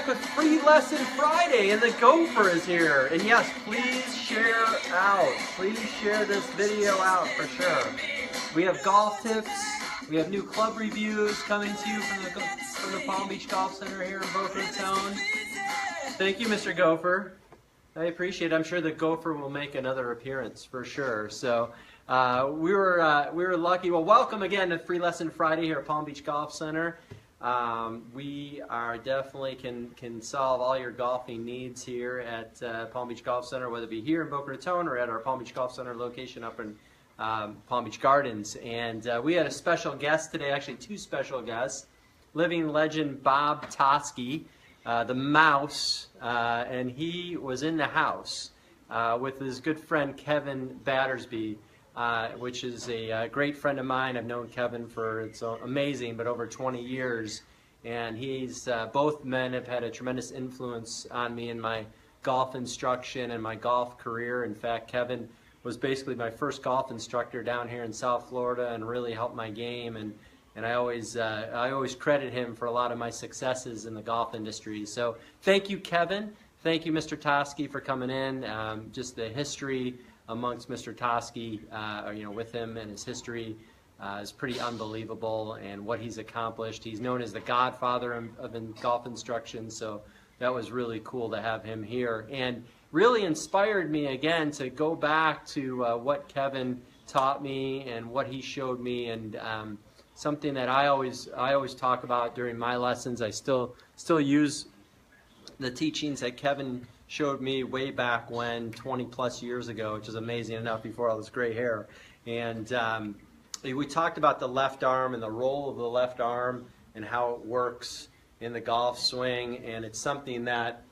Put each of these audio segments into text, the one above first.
back with Free Lesson Friday, and the Gopher is here. And yes, please share out. Please share this video out for sure. We have golf tips. We have new club reviews coming to you from the Palm Beach Golf Center here in Boca Raton. Thank you, Mr. Gopher. I appreciate it. I'm sure the Gopher will make another appearance for sure. So we were lucky. Well, welcome again to Free Lesson Friday here at Palm Beach Golf Center. We are definitely can solve all your golfing needs here at Palm Beach Golf Center, whether it be here in Boca Raton or at our Palm Beach Golf Center location up in Palm Beach Gardens. And we had a special guest today, actually two special guests, living legend Bob Toski, the Mouse, and he was in the house with his good friend Kevin Battersby, which is a great friend of mine. I've known Kevin for, it's amazing, but over 20 years. And he's, both men have had a tremendous influence on me in my golf instruction and my golf career. In fact, Kevin was basically my first golf instructor down here in South Florida and really helped my game. And I always credit him for a lot of my successes in the golf industry. So thank you, Kevin. Thank you, Mr. Toski, for coming in. Just the history amongst Mr. Toski, with him and his history is pretty unbelievable, and what he's accomplished. He's known as the godfather of golf instruction, so that was really cool to have him here. And really inspired me again to go back to what Kevin taught me and what he showed me, and something that I always talk about during my lessons. I still use the teachings that Kevin showed me way back when, 20 plus years ago, which is amazing enough, before all this gray hair. And we talked about the left arm and the role of the left arm and how it works in the golf swing, and it's something that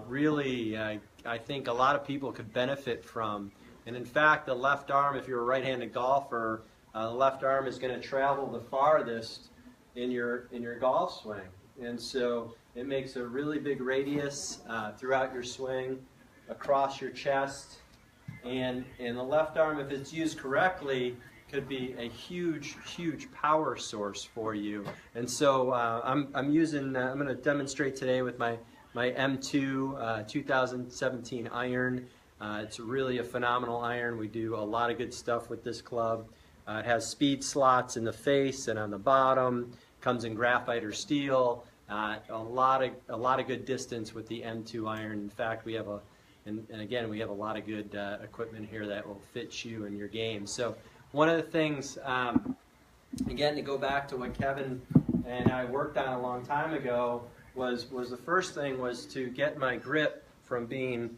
really I think a lot of people could benefit from. And in fact, the left arm, if you're a right-handed golfer, the left arm is going to travel the farthest in your golf swing. And so it makes a really big radius throughout your swing, across your chest. And the left arm, if it's used correctly, could be a huge, huge power source for you. And so I'm going to demonstrate today with my M2 2017 iron. It's really a phenomenal iron. We do a lot of good stuff with this club. It has speed slots in the face and on the bottom. Comes in graphite or steel. A lot of good distance with the M2 iron. In fact, we have and again, we have a lot of good equipment here that will fit you and your game. So one of the things, again, to go back to what Kevin and I worked on a long time ago, was the first thing was to get my grip from being,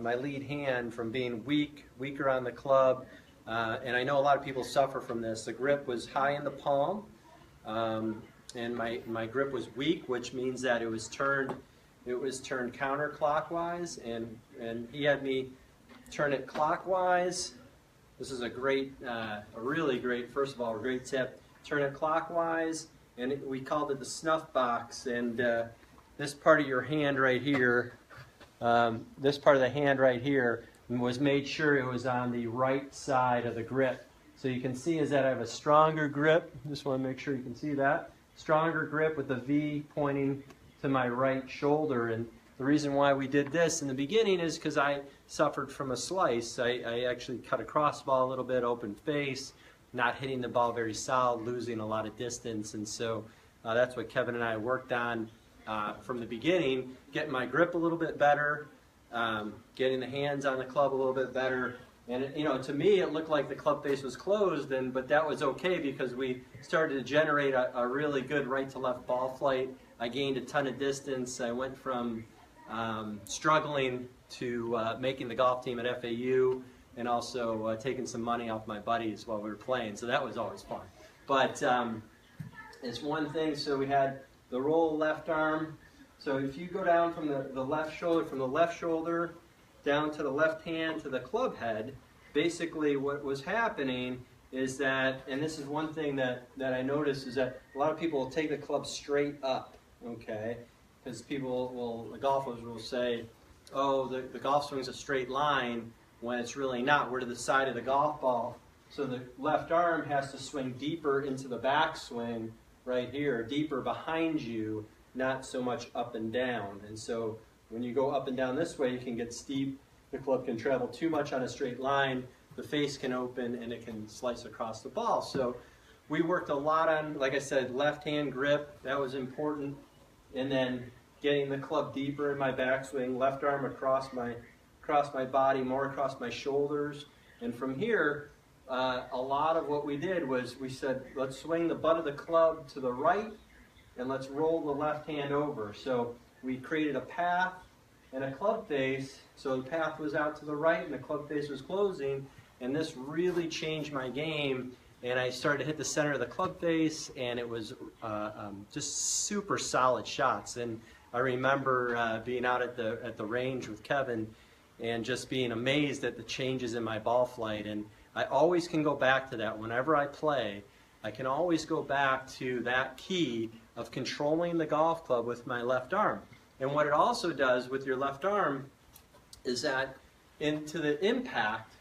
my lead hand from being weaker on the club. And I know a lot of people suffer from this. The grip was high in the palm. And my grip was weak, which means that it was turned counterclockwise, and he had me turn it clockwise. This is a really great, first of all, a great tip. Turn it clockwise, and we called it the snuff box. And this part of your hand right here, this part of the hand right here, was made sure it was on the right side of the grip. So you can see is that I have a stronger grip. Just want to make sure you can see that. Stronger grip with the V pointing to my right shoulder. And the reason why we did this in the beginning is because I suffered from a slice. I actually cut a crossball a little bit, open face, not hitting the ball very solid, losing a lot of distance. And so that's what Kevin and I worked on from the beginning, getting my grip a little bit better, getting the hands on the club a little bit better. And to me, it looked like the club face was closed, but that was okay because we started to generate a really good right to left ball flight. I gained a ton of distance. I went from struggling to making the golf team at FAU, and also taking some money off my buddies while we were playing. So that was always fun. But it's one thing. So we had the roll left arm. So if you go down from the left shoulder, down to the left hand to the club head, basically what was happening is that, and this is one thing that I noticed, is that a lot of people will take the club straight up, okay? Because the golfers will say, oh, the golf swing's a straight line, when it's really not. We're to the side of the golf ball. So the left arm has to swing deeper into the backswing right here, deeper behind you, not so much up and down. And so when you go up and down this way, you can get steep. The club can travel too much on a straight line. The face can open and it can slice across the ball. So we worked a lot on, like I said, left hand grip. That was important. And then getting the club deeper in my backswing, left arm across my body, more across my shoulders. And from here, a lot of what we did was we said, let's swing the butt of the club to the right and let's roll the left hand over. So we created a path and a club face. So the path was out to the right and the club face was closing. And this really changed my game. And I started to hit the center of the club face, and it was just super solid shots. And I remember being out at the range with Kevin and just being amazed at the changes in my ball flight. And I always can go back to that. Whenever I play, I can always go back to that key of controlling the golf club with my left arm. And what it also does with your left arm is that into the impact,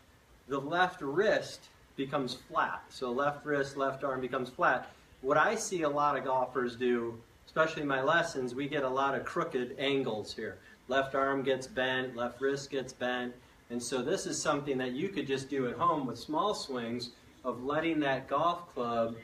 the left wrist becomes flat. So left wrist, left arm becomes flat. What I see a lot of golfers do, especially in my lessons, we get a lot of crooked angles here. Left arm gets bent, left wrist gets bent. And so this is something that you could just do at home with small swings of letting that golf club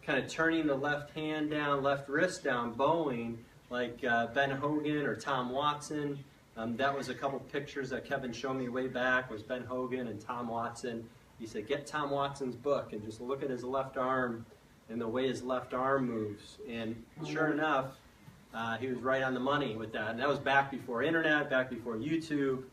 kind of turning the left hand down, left wrist down, bowing like Ben Hogan or Tom Watson. That was a couple pictures that Kevin showed me way back, was Ben Hogan and Tom Watson. He said, get Tom Watson's book and just look at his left arm and the way his left arm moves. And sure enough, he was right on the money with that. And that was back before internet, back before YouTube.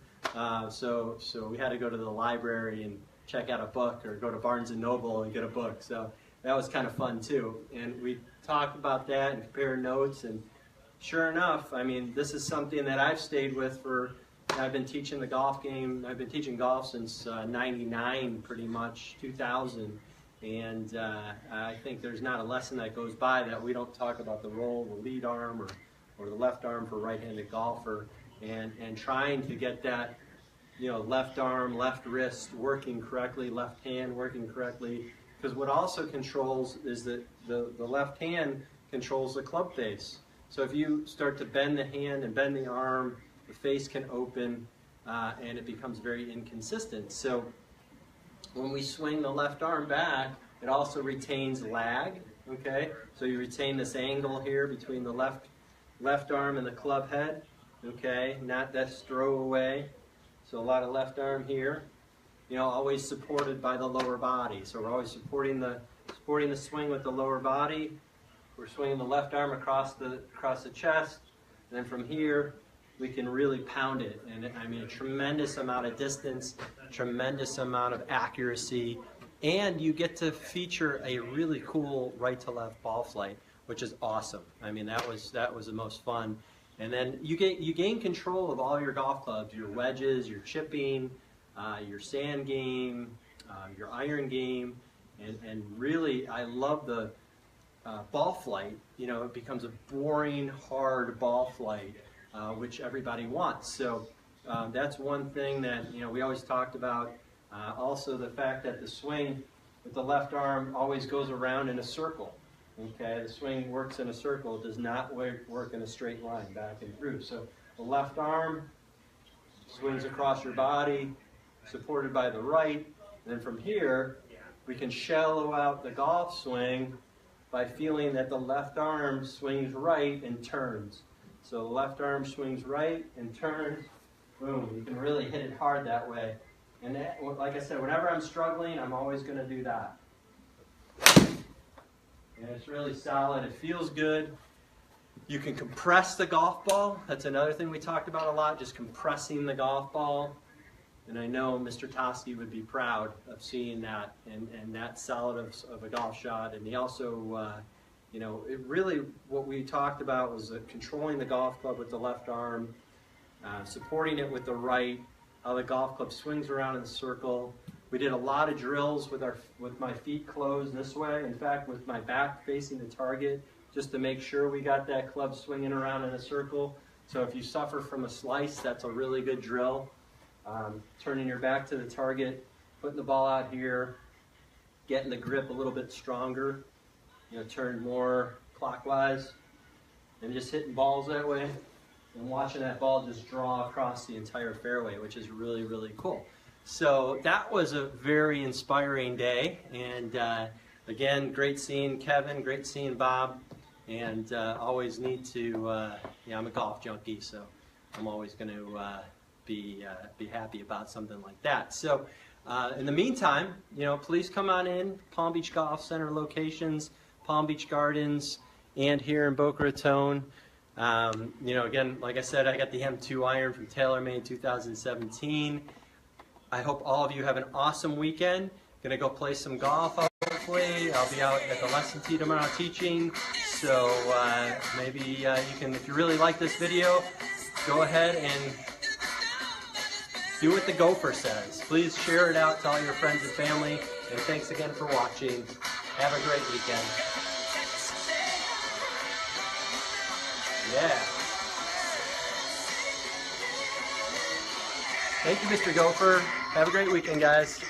So we had to go to the library and check out a book or go to Barnes & Noble and get a book. So that was kind of fun too. And we talked about that and compare notes. And sure enough, I mean, this is something that I've stayed with for, I've been teaching the golf game, I've been teaching golf since 99 pretty much, 2000. And I think there's not a lesson that goes by that we don't talk about the role of the lead arm or the left arm for right-handed golfer and trying to get that, you know, left arm, left wrist working correctly, left hand working correctly. Because what also controls is that the left hand controls the club face. So if you start to bend the hand and bend the arm, the face can open and it becomes very inconsistent. So when we swing the left arm back, it also retains lag, okay? So you retain this angle here between the left arm and the club head, okay? Not that throwaway. So a lot of left arm here, you know, always supported by the lower body. So we're always supporting the swing with the lower body. We're swinging the left arm across the chest, and then from here we can really pound it. And I mean, a tremendous amount of distance, tremendous amount of accuracy, and you get to feature a really cool right to left ball flight, which is awesome. I mean, that was the most fun. And then you gain control of all your golf clubs, your wedges, your chipping, your sand game, your iron game, and really I love the ball flight. You know, it becomes a boring, hard ball flight, which everybody wants. So that's one thing that, you know, we always talked about. Also the fact that the swing with the left arm always goes around in a circle. Okay, the swing works in a circle. It does not work in a straight line back and through. So the left arm swings across your body, supported by the right. And then from here, we can shallow out the golf swing by feeling that the left arm swings right and turns. So the left arm swings right and turns. Boom, you can really hit it hard that way. And that, like I said, whenever I'm struggling, I'm always going to do that. And it's really solid. It feels good. You can compress the golf ball. That's another thing we talked about a lot, just compressing the golf ball. And I know Mr. Toski would be proud of seeing that and that solid of a golf shot. And he also, you know, it really, what we talked about was controlling the golf club with the left arm, supporting it with the right, how the golf club swings around in the circle. We did a lot of drills with my feet closed this way. In fact, with my back facing the target, just to make sure we got that club swinging around in a circle. So if you suffer from a slice, that's a really good drill. Turning your back to the target, putting the ball out here, getting the grip a little bit stronger. You know, turn more clockwise. and just hitting balls that way and watching that ball just draw across the entire fairway, which is really, really cool. So that was a very inspiring day, and again, great seeing Kevin, great seeing Bob, and always need to, yeah, I'm a golf junkie, so I'm always going to be happy about something like that. So in the meantime, you know, please come on in, Palm Beach Golf Center locations, Palm Beach Gardens, and here in Boca Raton. You know, again, like I said, I got the M2 iron from TaylorMade 2017. I hope all of you have an awesome weekend. Gonna go play some golf, hopefully. I'll be out at the lesson tee tomorrow teaching. So maybe you can, if you really like this video, go ahead and do what the gopher says. Please share it out to all your friends and family. And thanks again for watching. Have a great weekend. Yeah. Thank you, Mr. Gopher. Have a great weekend, guys.